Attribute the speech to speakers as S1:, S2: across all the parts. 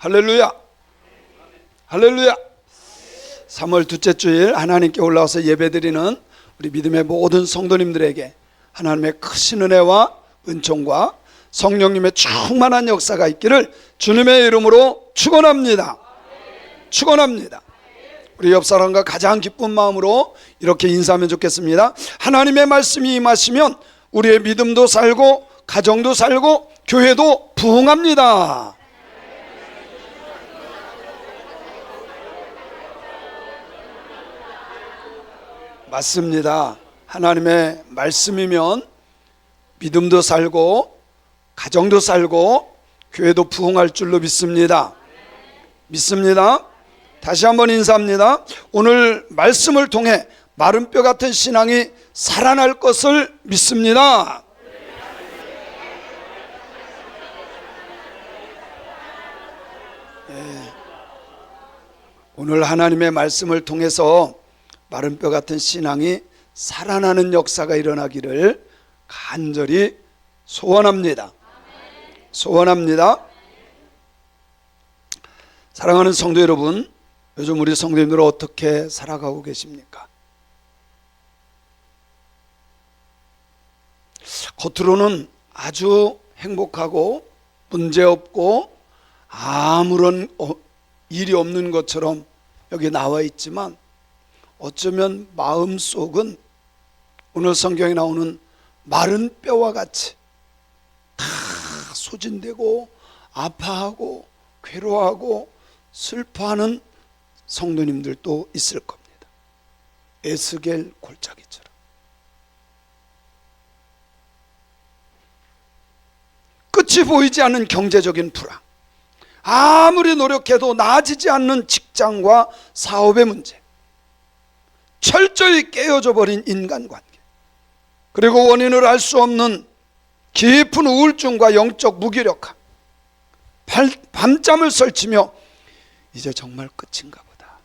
S1: 할렐루야, 할렐루야. 3월 둘째 주일 하나님께 올라와서 예배드리는 우리 믿음의 모든 성도님들에게 하나님의 크신 은혜와 은총과 성령님의 충만한 역사가 있기를 주님의 이름으로 축원합니다. 축원합니다. 우리 옆 사람과 가장 기쁜 마음으로 이렇게 인사하면 좋겠습니다. 하나님의 말씀이 임하시면 우리의 믿음도 살고 가정도 살고 교회도 부흥합니다. 맞습니다. 하나님의 말씀이면 믿음도 살고 가정도 살고 교회도 부흥할 줄로 믿습니다. 믿습니다. 다시 한번 인사합니다. 오늘 말씀을 통해 마른 뼈 같은 신앙이 살아날 것을 믿습니다. 오늘 하나님의 말씀을 통해서 마른 뼈 같은 신앙이 살아나는 역사가 일어나기를 간절히 소원합니다. 소원합니다. 사랑하는 성도 여러분, 요즘 우리 성도님들은 어떻게 살아가고 계십니까? 겉으로는 아주 행복하고 문제없고 아무런 일이 없는 것처럼 여기 나와 있지만 어쩌면 마음속은 오늘 성경에 나오는 마른 뼈와 같이 다 소진되고 아파하고 괴로워하고 슬퍼하는 성도님들도 있을 겁니다. 에스겔 골짜기처럼. 끝이 보이지 않는 경제적인 불황, 아무리 노력해도 나아지지 않는 직장과 사업의 문제, 철저히 깨어져 버린 인간관계, 그리고 원인을 알 수 없는 깊은 우울증과 영적 무기력함, 밤잠을 설치며 이제 정말 끝인가 보다,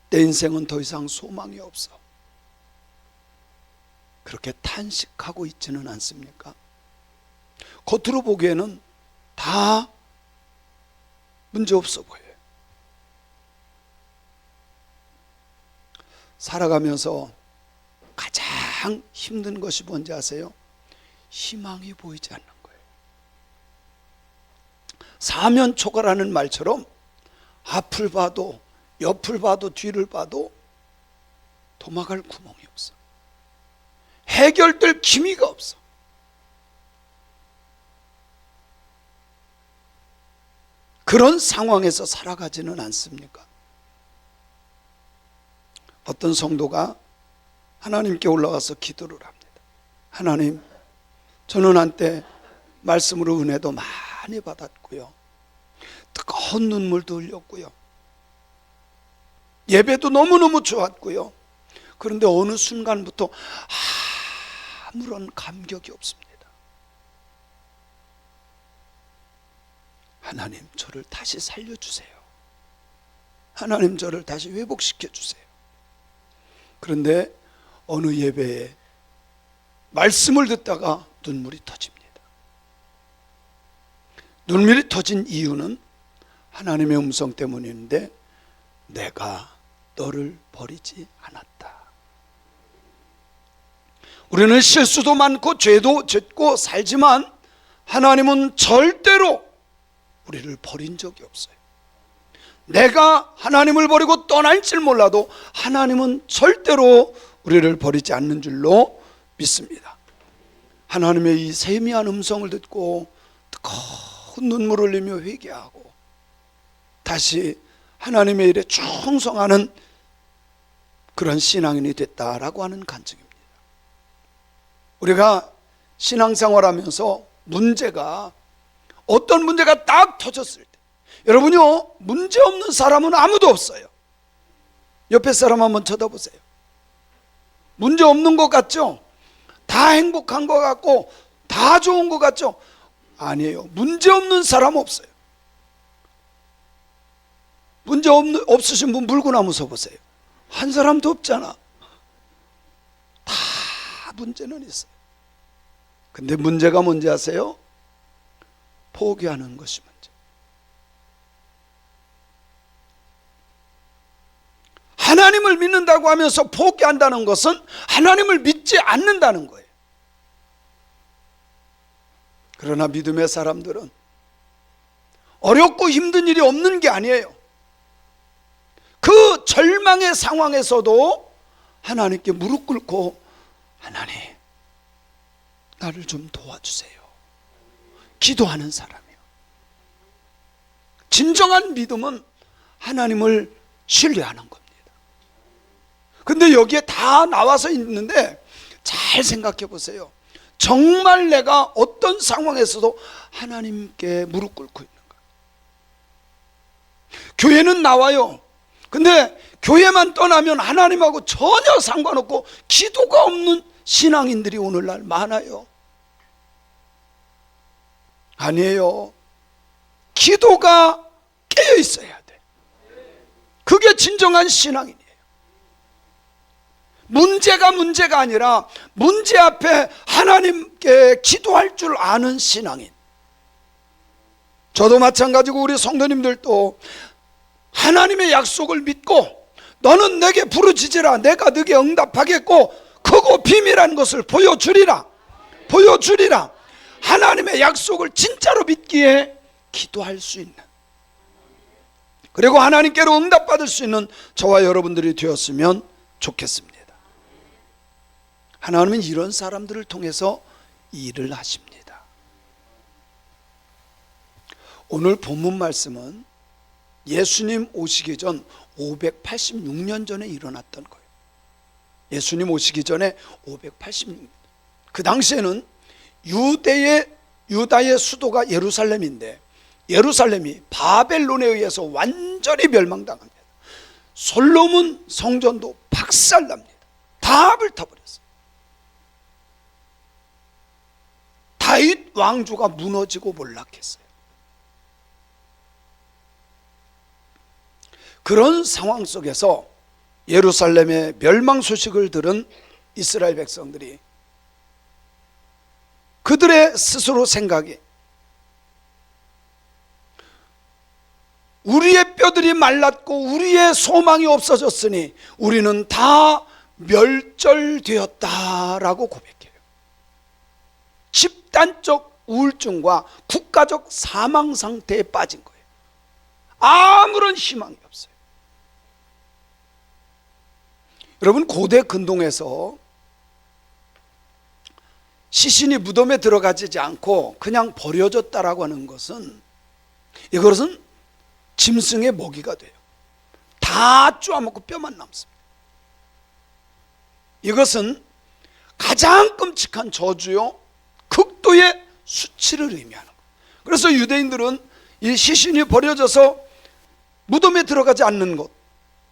S1: 내 인생은 더 이상 소망이 없어, 그렇게 탄식하고 있지는 않습니까? 겉으로 보기에는 다 문제없어 보여요. 살아가면서 가장 힘든 것이 뭔지 아세요? 희망이 보이지 않는 거예요. 사면초가라는 말처럼 앞을 봐도 옆을 봐도 뒤를 봐도 도망갈 구멍이 없어. 해결될 기미가 없어. 그런 상황에서 살아가지는 않습니까? 어떤 성도가 하나님께 올라가서 기도를 합니다. 하나님, 저는 한때 말씀으로 은혜도 많이 받았고요, 뜨거운 눈물도 흘렸고요, 예배도 너무너무 좋았고요, 그런데 어느 순간부터 아무런 감격이 없습니다. 하나님, 저를 다시 살려주세요. 하나님, 저를 다시 회복시켜 주세요. 그런데 어느 예배에 말씀을 듣다가 눈물이 터집니다. 눈물이 터진 이유는 하나님의 음성 때문인데, 내가 너를 버리지 않았다. 우리는 실수도 많고 죄도 짓고 살지만 하나님은 절대로 우리를 버린 적이 없어요. 내가 하나님을 버리고 떠날지 몰라도 하나님은 절대로 우리를 버리지 않는 줄로 믿습니다. 하나님의 이 세미한 음성을 듣고 뜨거운 눈물을 흘리며 회개하고 다시 하나님의 일에 충성하는 그런 신앙인이 됐다라고 하는 간증입니다. 우리가 신앙생활하면서 문제가, 어떤 문제가 딱 터졌을 때, 여러분요, 문제 없는 사람은 아무도 없어요. 옆에 사람 한번 쳐다보세요. 문제 없는 것 같죠? 다 행복한 것 같고 다 좋은 것 같죠? 아니에요. 문제 없는 사람 없어요. 문제 없으신 분 물구나무 서보세요. 한 사람도 없잖아. 다 문제는 있어요. 근데 문제가 뭔지 아세요? 포기하는 것이 문제. 하나님을 믿는다고 하면서 포기한다는 것은 하나님을 믿지 않는다는 거예요. 그러나 믿음의 사람들은 어렵고 힘든 일이 없는 게 아니에요. 그 절망의 상황에서도 하나님께 무릎 꿇고 하나님, 나를 좀 도와주세요. 기도하는 사람이에요. 진정한 믿음은 하나님을 신뢰하는 겁니다. 근데 여기에 다 나와서 있는데 잘 생각해 보세요. 정말 내가 어떤 상황에서도 하나님께 무릎 꿇고 있는가? 교회는 나와요. 근데 교회만 떠나면 하나님하고 전혀 상관없고 기도가 없는 신앙인들이 오늘날 많아요. 아니에요. 기도가 깨어 있어야 돼. 그게 진정한 신앙인이에요. 문제가 아니라 문제 앞에 하나님께 기도할 줄 아는 신앙인. 저도 마찬가지고 우리 성도님들도 하나님의 약속을 믿고 너는 내게 부르짖으라 내가 네게 응답하겠고 크고 비밀한 것을 보여주리라. 하나님의 약속을 진짜로 믿기에 기도할 수 있는, 그리고 하나님께로 응답받을 수 있는 저와 여러분들이 되었으면 좋겠습니다. 하나님은 이런 사람들을 통해서 일을 하십니다. 오늘 본문 말씀은 예수님 오시기 전 586년 전에 일어났던 거예요. 예수님 오시기 전에 586년. 그 당시에는 유다의 수도가 예루살렘인데 예루살렘이 바벨론에 의해서 완전히 멸망당합니다. 솔로몬 성전도 박살납니다. 다 불타버렸어요. 다윗 왕조가 무너지고 몰락했어요. 그런 상황 속에서 예루살렘의 멸망 소식을 들은 이스라엘 백성들이 그들의 스스로 생각이 우리의 뼈들이 말랐고 우리의 소망이 없어졌으니 우리는 다 멸절되었다라고 고백해요. 집단적 우울증과 국가적 사망 상태에 빠진 거예요. 아무런 희망이 없어요. 여러분, 고대 근동에서 시신이 무덤에 들어가지 않고 그냥 버려졌다라고 하는 것은, 이것은 짐승의 먹이가 돼요. 다 쪼아먹고 뼈만 남습니다. 이것은 가장 끔찍한 저주요, 극도의 수치를 의미하는 거예요. 그래서 유대인들은 이 시신이 버려져서 무덤에 들어가지 않는 것,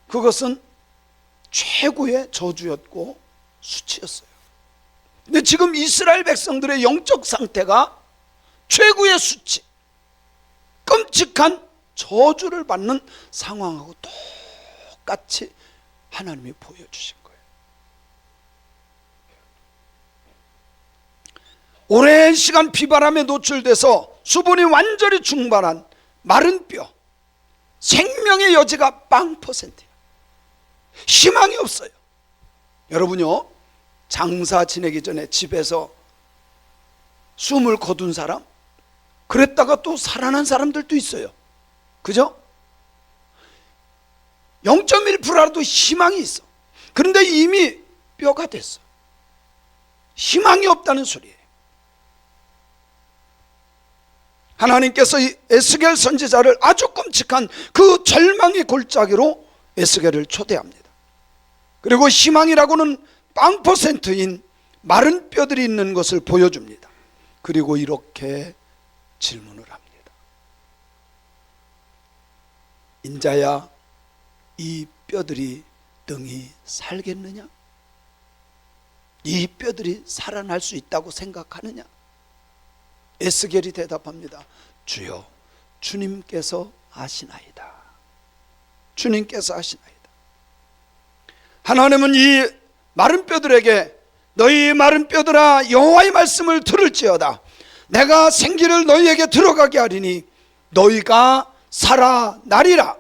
S1: 그것은 최고의 저주였고 수치였어요. 근데 지금 이스라엘 백성들의 영적 상태가 최고의 수치, 끔찍한 저주를 받는 상황하고 똑같이 하나님이 보여주신 거예요. 오랜 시간 비바람에 노출돼서 수분이 완전히 충만한 마른 뼈, 생명의 여지가 0%예요. 희망이 없어요. 여러분요, 장사 지내기 전에 집에서 숨을 거둔 사람, 그랬다가 또 살아난 사람들도 있어요. 그죠? 0.1%라도 희망이 있어. 그런데 이미 뼈가 됐어. 희망이 없다는 소리예요. 하나님께서 이 에스겔 선지자를 아주 끔찍한 그 절망의 골짜기로 에스겔을 초대합니다. 그리고 희망이라고는 0%인 마른 뼈들이 있는 것을 보여줍니다. 그리고 이렇게 질문을 합니다. 인자야, 이 뼈들이 능히 살겠느냐? 이 뼈들이 살아날 수 있다고 생각하느냐? 에스겔이 대답합니다. 주여, 주님께서 아시나이다. 주님께서 아시나이다. 하나님은 이 마른 뼈들에게 너희 마른 뼈들아 여호와의 말씀을 들을지어다. 내가 생기를 너희에게 들어가게 하리니 너희가 살아나리라.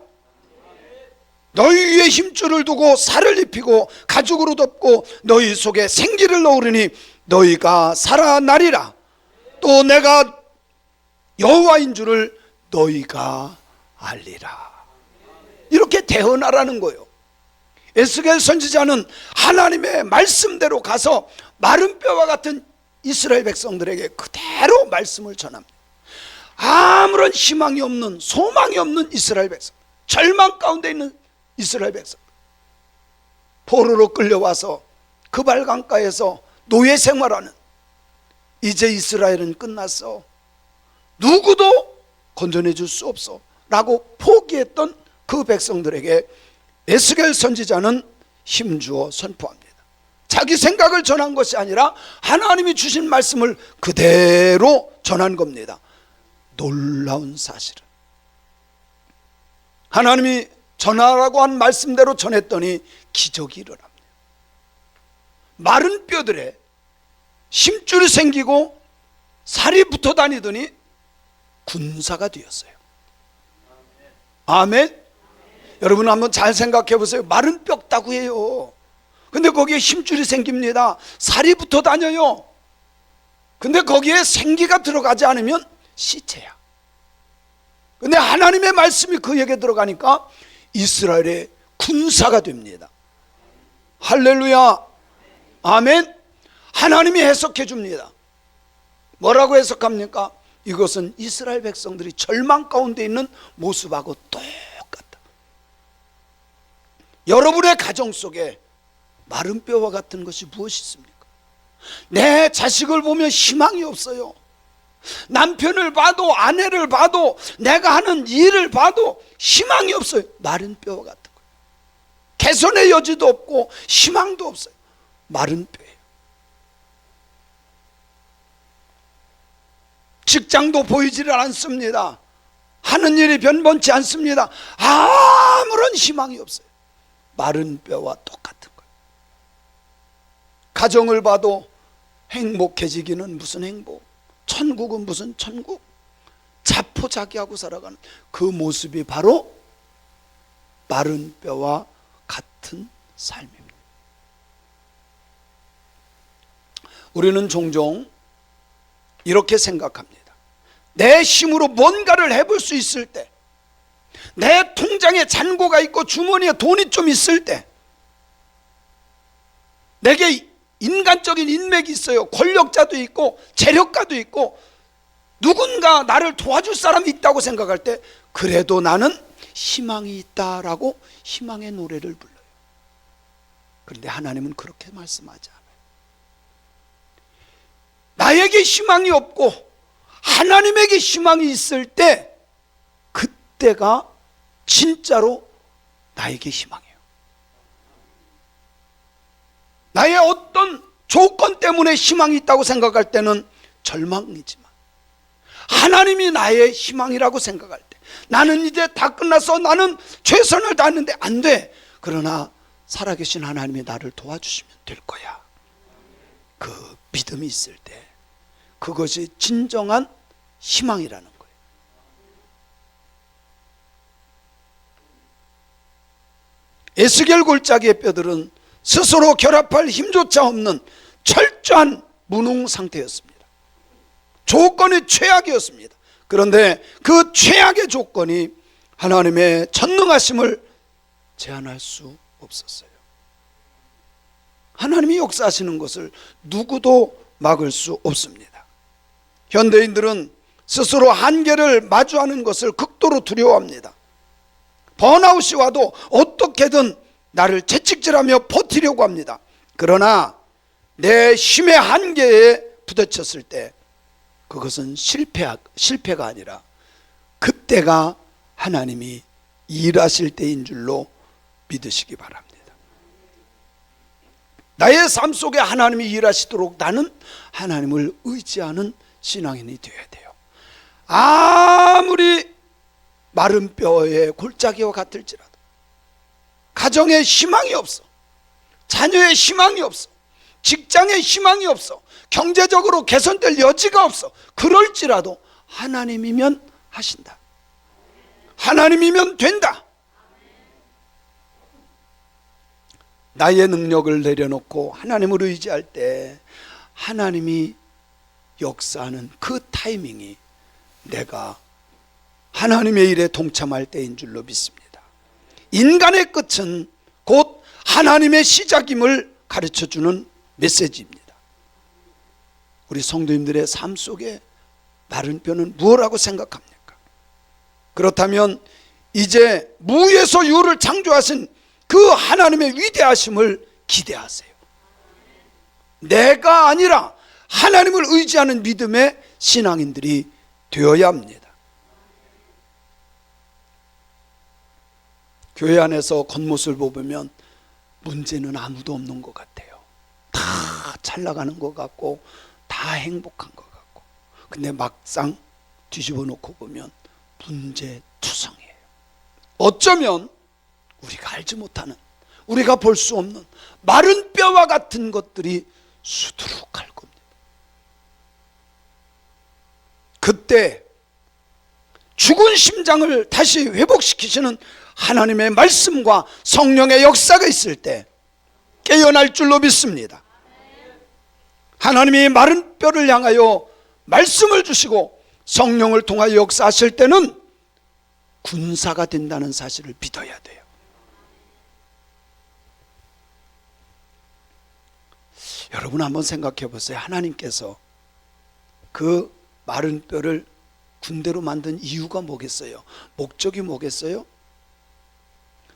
S1: 너희 위에 힘줄을 두고 살을 입히고 가죽으로 덮고 너희 속에 생기를 넣으리니 너희가 살아나리라. 또 내가 여호와인 줄을 너희가 알리라. 이렇게 대언하라는 거예요. 에스겔 선지자는 하나님의 말씀대로 가서 마른 뼈와 같은 이스라엘 백성들에게 그대로 말씀을 전합니다. 아무런 희망이 없는, 소망이 없는 이스라엘 백성, 절망 가운데 있는 이스라엘 백성, 포로로 끌려와서 그발 강가에서 노예 생활하는, 이제 이스라엘은 끝났어, 누구도 건져내 줄 수 없어 라고 포기했던 그 백성들에게 에스겔 선지자는 힘주어 선포합니다. 자기 생각을 전한 것이 아니라 하나님이 주신 말씀을 그대로 전한 겁니다. 놀라운 사실은 하나님이 전하라고 한 말씀대로 전했더니 기적이 일어납니다. 마른 뼈들에 힘줄이 생기고 살이 붙어 다니더니 군사가 되었어요. 아멘. 여러분 한번 잘 생각해 보세요. 마른 뼈다고 해요. 근데 거기에 힘줄이 생깁니다. 살이 붙어 다녀요. 근데 거기에 생기가 들어가지 않으면 시체야. 근데 하나님의 말씀이 그에게 들어가니까 이스라엘의 군사가 됩니다. 할렐루야. 아멘. 하나님이 해석해 줍니다. 뭐라고 해석합니까? 이것은 이스라엘 백성들이 절망 가운데 있는 모습하고 똑같다. 여러분의 가정 속에 마른 뼈와 같은 것이 무엇이 있습니까? 내 자식을 보면 희망이 없어요. 남편을 봐도 아내를 봐도 내가 하는 일을 봐도 희망이 없어요. 마른 뼈와 같은 거예요. 개선의 여지도 없고 희망도 없어요. 마른 뼈예요. 직장도 보이지를 않습니다. 하는 일이 변변치 않습니다. 아무런 희망이 없어요. 마른 뼈와 똑같은 거예요. 가정을 봐도 행복해지기는 무슨 행복, 천국은 무슨 천국, 자포자기하고 살아가는 그 모습이 바로 마른 뼈와 같은 삶입니다. 우리는 종종 이렇게 생각합니다. 내 힘으로 뭔가를 해볼 수 있을 때, 내 통장에 잔고가 있고 주머니에 돈이 좀 있을 때, 내게 인간적인 인맥이 있어요. 권력자도 있고 재력가도 있고 누군가 나를 도와줄 사람이 있다고 생각할 때, 그래도 나는 희망이 있다라고 희망의 노래를 불러요. 그런데 하나님은 그렇게 말씀하지 않아요. 나에게 희망이 없고 하나님에게 희망이 있을 때, 그때가 진짜로 나에게 희망이에요. 나의 어떤 조건 때문에 희망이 있다고 생각할 때는 절망이지만, 하나님이 나의 희망이라고 생각할 때, 나는 이제 다 끝났어, 나는 최선을 다했는데 안 돼, 그러나 살아계신 하나님이 나를 도와주시면 될 거야, 그 믿음이 있을 때, 그것이 진정한 희망이라는 거예요. 에스겔 골짜기의 뼈들은 스스로 결합할 힘조차 없는 철저한 무능 상태였습니다. 조건이 최악이었습니다. 그런데 그 최악의 조건이 하나님의 전능하심을 제한할 수 없었어요. 하나님이 역사하시는 것을 누구도 막을 수 없습니다. 현대인들은 스스로 한계를 마주하는 것을 극도로 두려워합니다. 번아웃이 와도 어떻게든 나를 채찍질하며 버티려고 합니다. 그러나 내 힘의 한계에 부딪혔을 때 그것은 실패가 아니라 그때가 하나님이 일하실 때인 줄로 믿으시기 바랍니다. 나의 삶 속에 하나님이 일하시도록 나는 하나님을 의지하는 신앙인이 되어야 돼요. 아무리 마른 뼈의 골짜기와 같을지라도, 가정에 희망이 없어, 자녀의 희망이 없어, 직장에 희망이 없어, 경제적으로 개선될 여지가 없어, 그럴지라도 하나님이면 하신다. 하나님이면 된다. 나의 능력을 내려놓고 하나님을 의지할 때 하나님이 역사하는 그 타이밍이 내가 하나님의 일에 동참할 때인 줄로 믿습니다. 인간의 끝은 곧 하나님의 시작임을 가르쳐주는 메시지입니다. 우리 성도님들의 삶 속에 마른 뼈는 무엇이라고 생각합니까? 그렇다면 이제 무에서 유를 창조하신 그 하나님의 위대하심을 기대하세요. 내가 아니라 하나님을 의지하는 믿음의 신앙인들이 되어야 합니다. 교회 안에서 겉모습을 보면 문제는 아무도 없는 것 같아요. 다 잘 나가는 것 같고 다 행복한 것 같고, 근데 막상 뒤집어 놓고 보면 문제투성이에요. 어쩌면 우리가 알지 못하는, 우리가 볼 수 없는 마른 뼈와 같은 것들이 수두룩할 겁니다. 그때 죽은 심장을 다시 회복시키시는 하나님의 말씀과 성령의 역사가 있을 때 깨어날 줄로 믿습니다. 하나님이 마른 뼈를 향하여 말씀을 주시고 성령을 통하여 역사하실 때는 군사가 된다는 사실을 믿어야 돼요. 여러분 한번 생각해 보세요. 하나님께서 그 마른 뼈를 군대로 만든 이유가 뭐겠어요? 목적이 뭐겠어요?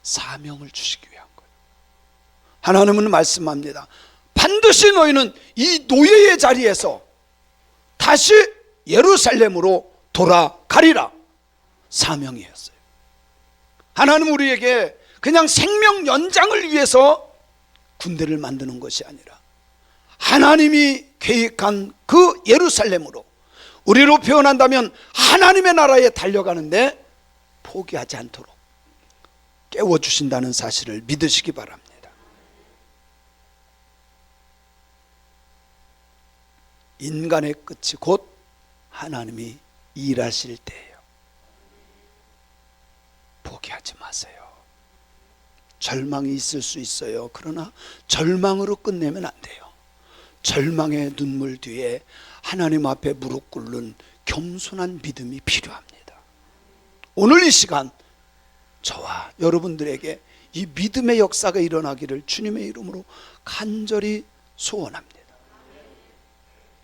S1: 사명을 주시기 위한 거예요. 하나님은 말씀합니다. 반드시 너희는 이 노예의 자리에서 다시 예루살렘으로 돌아가리라. 사명이었어요. 하나님 우리에게 그냥 생명 연장을 위해서 군대를 만드는 것이 아니라 하나님이 계획한 그 예루살렘으로, 우리로 표현한다면 하나님의 나라에 달려가는데 포기하지 않도록 깨워주신다는 사실을 믿으시기 바랍니다. 인간의 끝이 곧 하나님이 일하실 때예요. 포기하지 마세요. 절망이 있을 수 있어요. 그러나 절망으로 끝내면 안 돼요. 절망의 눈물 뒤에 하나님 앞에 무릎 꿇는 겸손한 믿음이 필요합니다. 오늘 이 시간 저와 여러분들에게 이 믿음의 역사가 일어나기를 주님의 이름으로 간절히 소원합니다.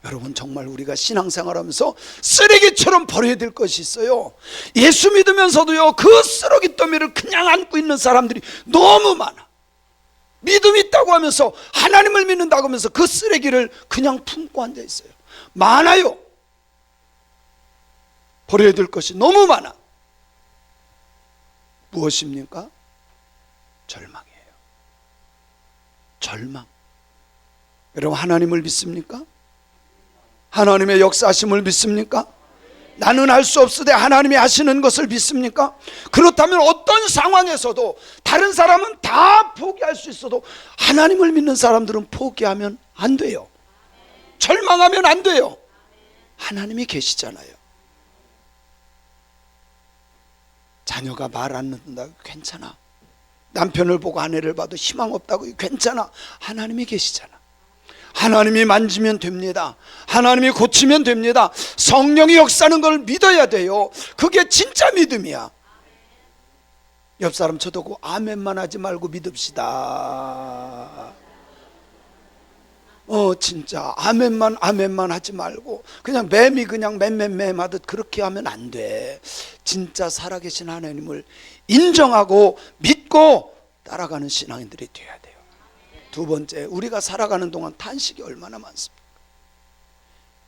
S1: 여러분 정말 우리가 신앙생활하면서 쓰레기처럼 버려야 될 것이 있어요. 예수 믿으면서도요, 그 쓰레기 더미를 그냥 안고 있는 사람들이 너무 많아. 믿음 있다고 하면서, 하나님을 믿는다고 하면서 그 쓰레기를 그냥 품고 앉아 있어요. 많아요. 버려야 될 것이 너무 많아. 무엇입니까? 절망이에요. 절망. 여러분 하나님을 믿습니까? 하나님의 역사하심을 믿습니까? 나는 할 수 없으되 하나님이 하시는 것을 믿습니까? 그렇다면 어떤 상황에서도 다른 사람은 다 포기할 수 있어도 하나님을 믿는 사람들은 포기하면 안 돼요. 절망하면 안 돼요. 하나님이 계시잖아요. 자녀가 말 안 듣는다고 괜찮아. 남편을 보고 아내를 봐도 희망 없다고 괜찮아. 하나님이 계시잖아. 하나님이 만지면 됩니다. 하나님이 고치면 됩니다. 성령이 역사하는 걸 믿어야 돼요. 그게 진짜 믿음이야. 옆 사람 쳐다보고 아멘만 하지 말고 믿읍시다. 진짜 아멘만 하지 말고 그냥 맴이 그냥 맴 하듯 그렇게 하면 안 돼. 진짜 살아계신 하나님을 인정하고 믿고 따라가는 신앙인들이 되어야 돼요. 두 번째, 우리가 살아가는 동안 탄식이 얼마나 많습니까?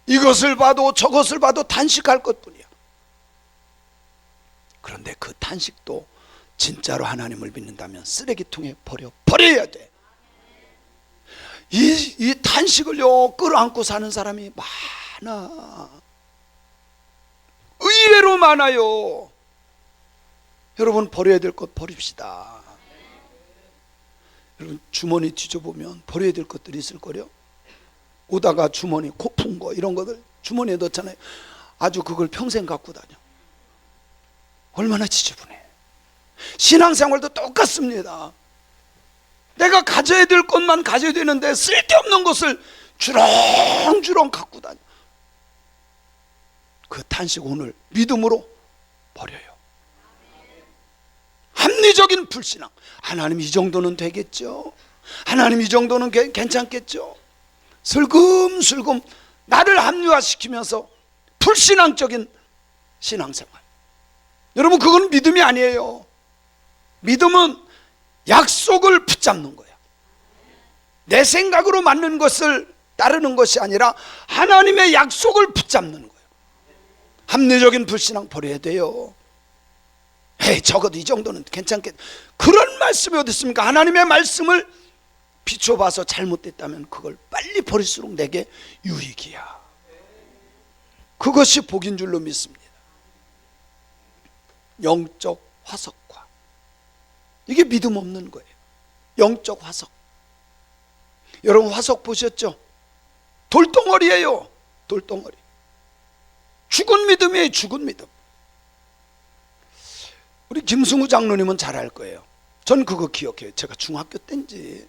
S1: 이것을 봐도 저것을 봐도 탄식할 것뿐이야. 그런데 그 탄식도 진짜로 하나님을 믿는다면 쓰레기통에 버려야 돼. 이 탄식을요 끌어안고 사는 사람이 많아. 의외로 많아요. 여러분 버려야 될 것 버립시다. 여러분 주머니 뒤져보면 버려야 될 것들이 있을 거요. 오다가 주머니 고픈 거 이런 것들 주머니에 넣잖아요. 아주 그걸 평생 갖고 다녀. 얼마나 지저분해. 신앙생활도 똑같습니다. 내가 가져야 될 것만 가져야 되는데 쓸데없는 것을 주렁주렁 갖고 다녀. 그 탄식 오늘 믿음으로 버려요. 합리적인 불신앙. 하나님 이 정도는 되겠죠. 하나님 이 정도는 괜찮겠죠. 슬금슬금 나를 합리화시키면서 불신앙적인 신앙생활. 여러분, 그건 믿음이 아니에요. 믿음은 약속을 붙잡는 거야. 내 생각으로 맞는 것을 따르는 것이 아니라 하나님의 약속을 붙잡는 거예요. 합리적인 불신앙 버려야 돼요. 에이, 적어도 이 정도는 괜찮겠. 그런 말씀이 어디 있습니까? 하나님의 말씀을 비춰봐서 잘못됐다면 그걸 빨리 버릴수록 내게 유익이야. 그것이 복인 줄로 믿습니다. 영적 화석화. 이게 믿음 없는 거예요. 영적 화석. 여러분, 화석 보셨죠? 돌덩어리예요. 돌덩어리. 죽은 믿음이에요. 죽은 믿음. 우리 김승우 장로님은 잘 알 거예요. 전 그거 기억해요. 제가 중학교 때인지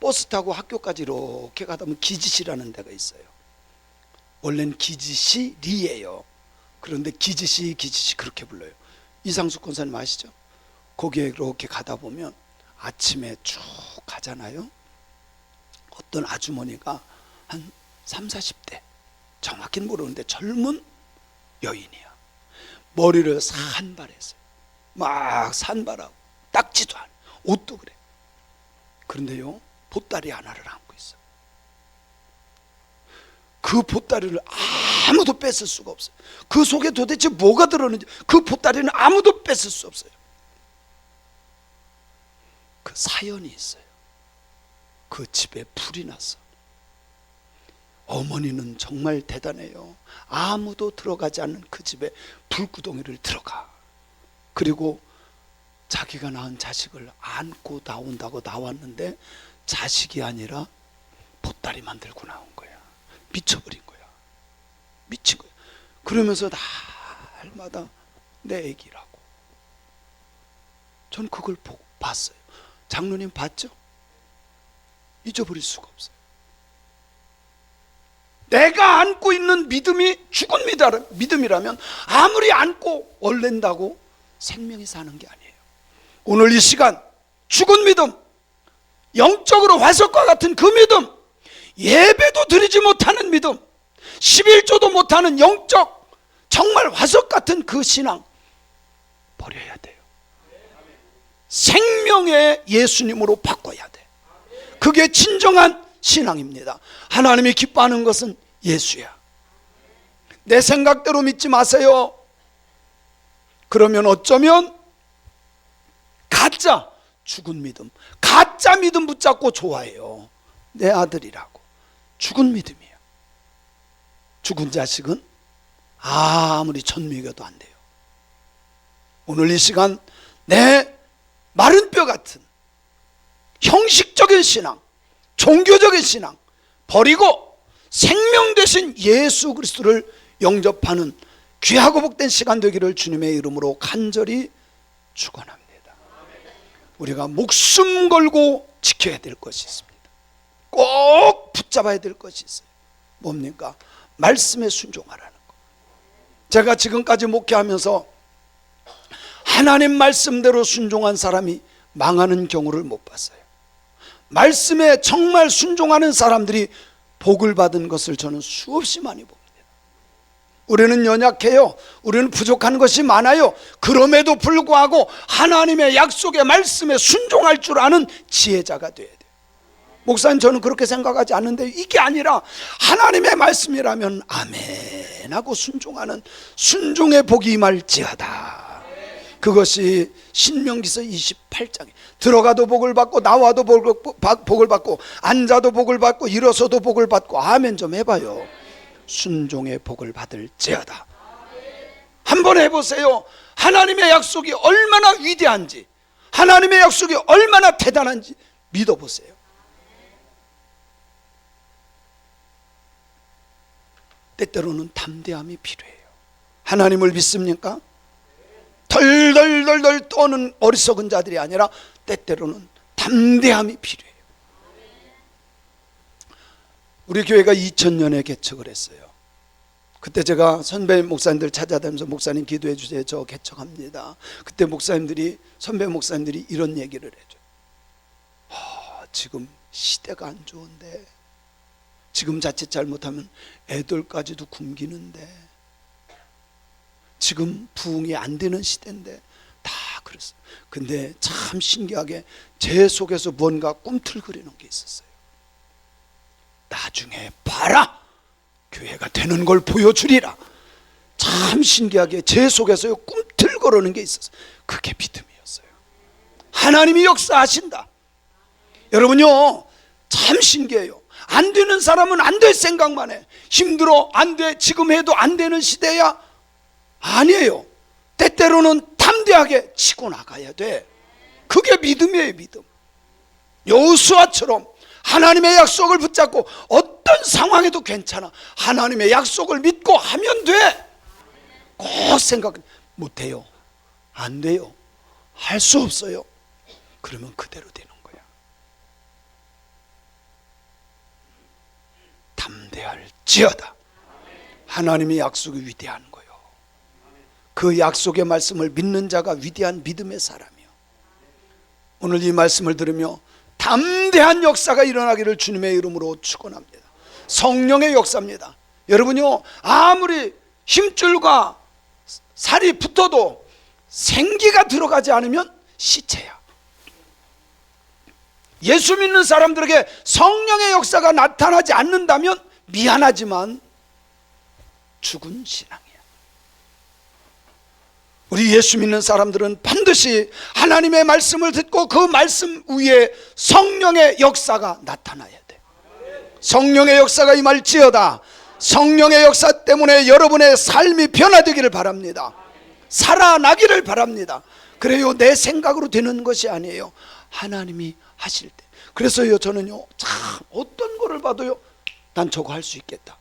S1: 버스 타고 학교까지 이렇게 가다 보면 기지시라는 데가 있어요. 원래는 기지시리예요. 그런데 기지시 그렇게 불러요. 이상숙 권사님 아시죠? 거기에 이렇게 가다 보면 아침에 쭉 가잖아요. 어떤 아주머니가 한 3, 40대, 정확히는 모르는데 젊은 여인이야. 머리를 산발했어요. 막 산발하고 닦지도 않아. 옷도 그래. 그런데요, 보따리 하나를 안고 있어. 그 보따리를 아무도 뺏을 수가 없어요. 그 속에 도대체 뭐가 들었는지 그 보따리는 아무도 뺏을 수 없어요. 그 사연이 있어요. 그 집에 불이 났어. 어머니는 정말 대단해요. 아무도 들어가지 않는 그 집에 불구덩이를 들어가. 그리고 자기가 낳은 자식을 안고 나온다고 나왔는데 자식이 아니라 보따리만 들고 나온 거야. 미쳐버린 거야. 미친 거야. 그러면서 날마다 내 애기라고. 전 그걸 보고 봤어요. 장로님 봤죠? 잊어버릴 수가 없어요. 내가 안고 있는 믿음이 죽은 믿음이라면 아무리 안고 얼랜다고 생명이 사는 게 아니에요. 오늘 이 시간 죽은 믿음, 영적으로 화석과 같은 그 믿음, 예배도 드리지 못하는 믿음, 11조도 못하는 영적 정말 화석 같은 그 신앙 버려야 돼요. 생명의 예수님으로 바꿔야 돼. 그게 진정한 신앙입니다. 하나님이 기뻐하는 것은 예수야. 내 생각대로 믿지 마세요. 그러면 어쩌면 가짜 죽은 믿음, 가짜 믿음 붙잡고 좋아해요. 내 아들이라고. 죽은 믿음이에요. 죽은 자식은 아무리 천 먹여도 안 돼요. 오늘 이 시간 내 마른 뼈 같은 형식적인 신앙, 종교적인 신앙 버리고 생명 되신 예수 그리스도를 영접하는 귀하고 복된 시간 되기를 주님의 이름으로 간절히 축원합니다. 우리가 목숨 걸고 지켜야 될 것이 있습니다. 꼭 붙잡아야 될 것이 있어요. 뭡니까? 말씀에 순종하라는 거. 제가 지금까지 목회하면서 하나님 말씀대로 순종한 사람이 망하는 경우를 못 봤어요. 말씀에 정말 순종하는 사람들이 복을 받은 것을 저는 수없이 많이 봅니다. 우리는 연약해요. 우리는 부족한 것이 많아요. 그럼에도 불구하고 하나님의 약속의 말씀에 순종할 줄 아는 지혜자가 돼야 돼요. 목사님, 저는 그렇게 생각하지 않는데 이게 아니라 하나님의 말씀이라면 아멘 하고 순종하는 순종의 복이 임할지어다. 그것이 신명기서 28장에 들어가도 복을 받고 나와도 복을 받고 앉아도 복을 받고 일어서도 복을 받고 아멘 좀 해봐요. 순종의 복을 받을지어다. 한번 해보세요. 하나님의 약속이 얼마나 위대한지, 하나님의 약속이 얼마나 대단한지 믿어보세요. 때때로는 담대함이 필요해요. 하나님을 믿습니까? 덜덜덜덜 떠는 어리석은 자들이 아니라 때때로는 담대함이 필요해요. 우리 교회가 2000년에 개척을 했어요. 그때 제가 선배 목사님들 찾아다니면서 목사님 기도해 주세요, 저 개척합니다. 그때 선배 목사님들이 이런 얘기를 해줘요. 지금 시대가 안 좋은데, 지금 자칫 잘못하면 애들까지도 굶기는데, 지금 부흥이 안 되는 시대인데, 다 그랬어요. 근데 참 신기하게 제 속에서 뭔가 꿈틀거리는 게 있었어요. 나중에 봐라, 교회가 되는 걸 보여주리라. 참 신기하게 제 속에서 꿈틀거리는 게 있었어요. 그게 믿음이었어요. 하나님이 역사하신다. 여러분요, 참 신기해요. 안 되는 사람은 안 될 생각만 해. 힘들어, 안 돼, 지금 해도 안 되는 시대야. 아니에요. 때때로는 담대하게 치고 나가야 돼. 그게 믿음이에요, 믿음. 여호수아처럼 하나님의 약속을 붙잡고 어떤 상황에도 괜찮아, 하나님의 약속을 믿고 하면 돼. 꼭 생각 못해요, 안 돼요, 할 수 없어요. 그러면 그대로 되는 거야. 담대할지어다. 하나님의 약속이 위대한 거예요. 그 약속의 말씀을 믿는 자가 위대한 믿음의 사람이요. 오늘 이 말씀을 들으며 담대한 역사가 일어나기를 주님의 이름으로 축원합니다. 성령의 역사입니다. 여러분요, 아무리 힘줄과 살이 붙어도 생기가 들어가지 않으면 시체야. 예수 믿는 사람들에게 성령의 역사가 나타나지 않는다면 미안하지만 죽은 신앙이야. 우리 예수 믿는 사람들은 반드시 하나님의 말씀을 듣고 그 말씀 위에 성령의 역사가 나타나야 돼. 성령의 역사가 임할지어다. 성령의 역사 때문에 여러분의 삶이 변화되기를 바랍니다. 살아나기를 바랍니다. 그래요, 내 생각으로 되는 것이 아니에요. 하나님이 하실 때. 그래서요, 저는요, 참 어떤 거를 봐도요, 난 저거 할 수 있겠다.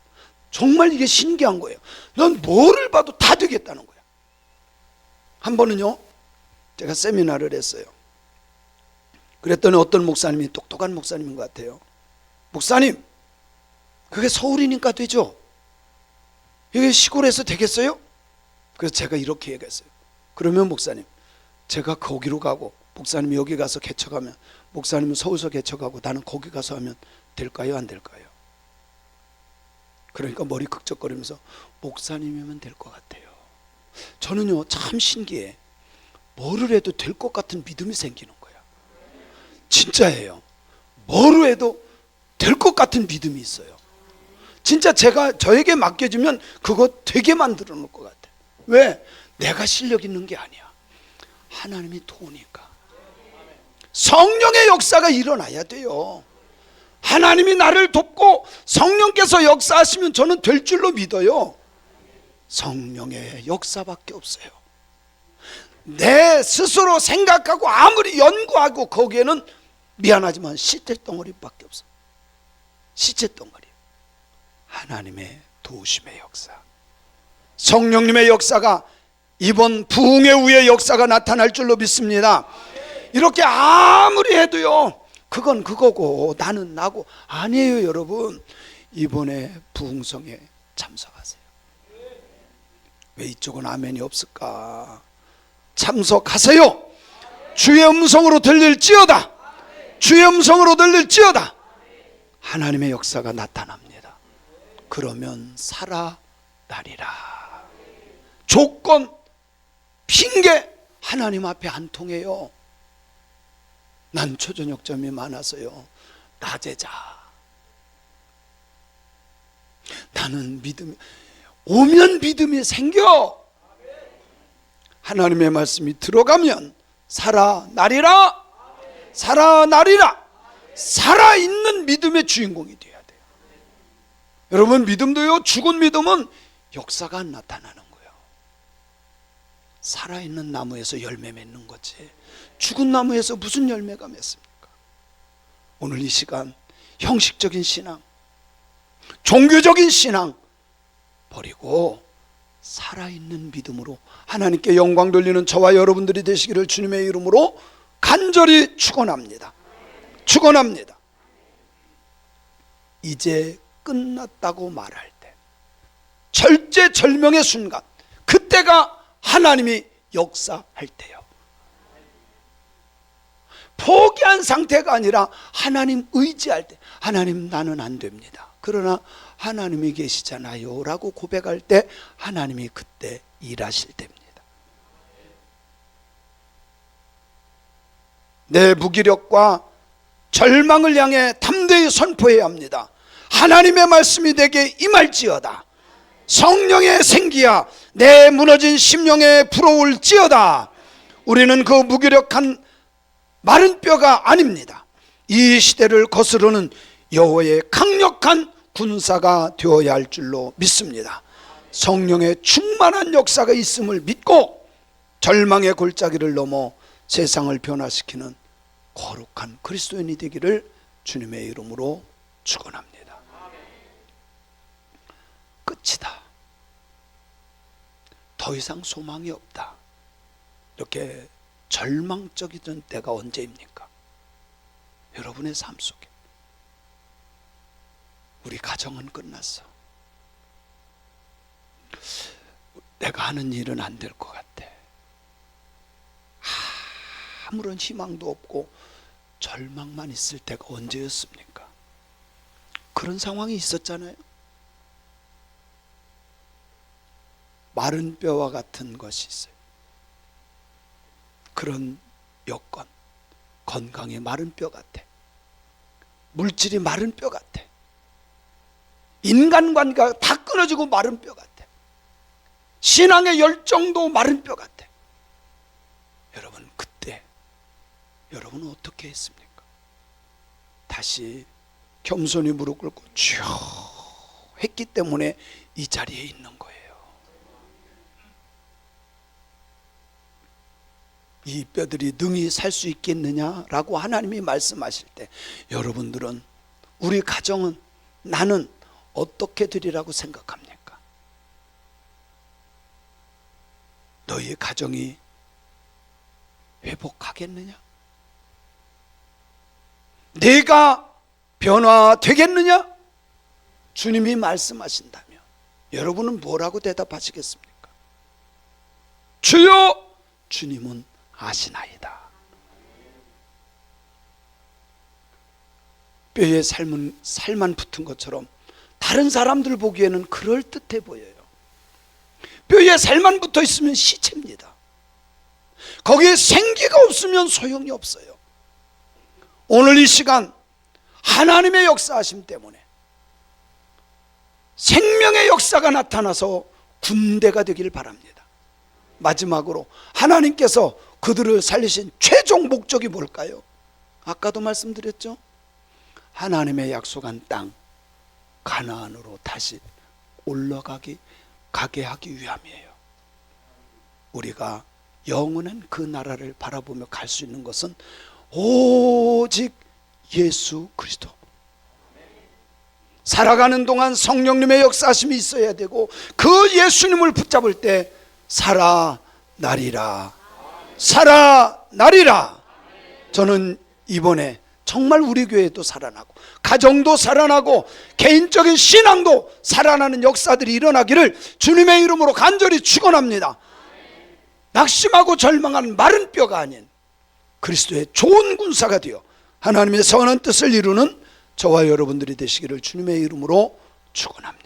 S1: 정말 이게 신기한 거예요. 난 뭐를 봐도 다 되겠다는 거예요. 한 번은요, 제가 세미나를 했어요. 그랬더니 어떤 목사님이, 똑똑한 목사님인 것 같아요. 목사님, 그게 서울이니까 되죠? 이게 시골에서 되겠어요? 그래서 제가 이렇게 얘기했어요. 그러면 목사님, 제가 거기로 가고 목사님이 여기 가서 개척하면, 목사님은 서울서 개척하고 나는 거기 가서 하면 될까요, 안 될까요? 그러니까 머리 극적거리면서 목사님이면 될 것 같아요. 저는요, 참 신기해. 뭐를 해도 될 것 같은 믿음이 생기는 거야. 진짜예요. 뭐를 해도 될 것 같은 믿음이 있어요. 진짜 저에게 맡겨주면 그거 되게 만들어 놓을 것 같아. 왜? 내가 실력 있는 게 아니야. 하나님이 도우니까. 성령의 역사가 일어나야 돼요. 하나님이 나를 돕고 성령께서 역사하시면 저는 될 줄로 믿어요. 성령의 역사밖에 없어요. 내 스스로 생각하고 아무리 연구하고 거기에는 미안하지만 시체덩어리밖에 없어. 시체덩어리. 하나님의 도우심의 역사, 성령님의 역사가 이번 부흥의 후의 역사가 나타날 줄로 믿습니다. 이렇게 아무리 해도요, 그건 그거고 나는 나고 아니에요. 여러분, 이번에 부흥성에 참석하세요. 왜 이쪽은 아멘이 없을까? 참석하세요. 주의 음성으로 들릴지어다. 주의 음성으로 들릴지어다. 하나님의 역사가 나타납니다. 그러면 살아나리라. 조건, 핑계 하나님 앞에 안 통해요. 난 초저녁점이 많아서요, 낮에 자. 나는 믿음이 오면 믿음이 생겨. 하나님의 말씀이 들어가면 살아나리라. 살아나리라. 살아있는 믿음의 주인공이 돼야 돼요. 여러분, 믿음도요, 죽은 믿음은 역사가 안 나타나는 거예요. 살아있는 나무에서 열매 맺는 거지, 죽은 나무에서 무슨 열매가 맺습니까? 오늘 이 시간 형식적인 신앙, 종교적인 신앙 버리고 살아있는 믿음으로 하나님께 영광 돌리는 저와 여러분들이 되시기를 주님의 이름으로 간절히 축원합니다. 축원합니다. 이제 끝났다고 말할 때, 절제절명의 순간, 그때가 하나님이 역사할 때요. 포기한 상태가 아니라 하나님 의지할 때, 하나님 나는 안 됩니다. 그러나 하나님이 계시잖아요 라고 고백할 때 하나님이 그때 일하실 때입니다. 내 무기력과 절망을 향해 담대히 선포해야 합니다. 하나님의 말씀이 내게 임할지어다. 성령의 생기야 내 무너진 심령에 불어올지어다. 우리는 그 무기력한 마른 뼈가 아닙니다. 이 시대를 거스르는 여호와의 강력한 군사가 되어야 할 줄로 믿습니다. 성령의 충만한 역사가 있음을 믿고 절망의 골짜기를 넘어 세상을 변화시키는 거룩한 그리스도인이 되기를 주님의 이름으로 축원합니다. 끝이다. 더 이상 소망이 없다. 이렇게 절망적이던 때가 언제입니까? 여러분의 삶 속에. 우리 가정은 끝났어. 내가 하는 일은 안 될 것 같아. 아무런 희망도 없고 절망만 있을 때가 언제였습니까? 그런 상황이 있었잖아요. 마른 뼈와 같은 것이 있어요. 그런 여건, 건강의 마른 뼈 같아. 물질이 마른 뼈 같아. 인간관계가 다 끊어지고 마른 뼈 같아. 신앙의 열정도 마른 뼈 같아. 여러분, 그때 여러분은 어떻게 했습니까? 다시 겸손히 무릎 꿇고 주여 했기 때문에 이 자리에 있는 거예요. 이 뼈들이 능히 살 수 있겠느냐라고 하나님이 말씀하실 때 여러분들은, 우리 가정은, 나는 어떻게 되리라고 생각합니까? 너희 가정이 회복하겠느냐? 내가 변화되겠느냐? 주님이 말씀하신다면 여러분은 뭐라고 대답하시겠습니까? 주여, 주님은 아시나이다. 뼈에 살만 붙은 것처럼 다른 사람들 보기에는 그럴듯해 보여요. 뼈에 살만 붙어 있으면 시체입니다. 거기에 생기가 없으면 소용이 없어요. 오늘 이 시간 하나님의 역사하심 때문에 생명의 역사가 나타나서 군대가 되길 바랍니다. 마지막으로 하나님께서 그들을 살리신 최종 목적이 뭘까요? 아까도 말씀드렸죠. 하나님의 약속한 땅 가나안으로 다시 가게 하기 위함이에요. 우리가 영원한 그 나라를 바라보며 갈 수 있는 것은 오직 예수 그리스도. 살아가는 동안 성령님의 역사하심이 있어야 되고, 그 예수님을 붙잡을 때 살아나리라. 살아나리라. 저는 이번에 정말 우리 교회도 살아나고, 가정도 살아나고, 개인적인 신앙도 살아나는 역사들이 일어나기를 주님의 이름으로 간절히 축원합니다. 낙심하고 절망한 마른 뼈가 아닌 그리스도의 좋은 군사가 되어 하나님의 선한 뜻을 이루는 저와 여러분들이 되시기를 주님의 이름으로 축원합니다.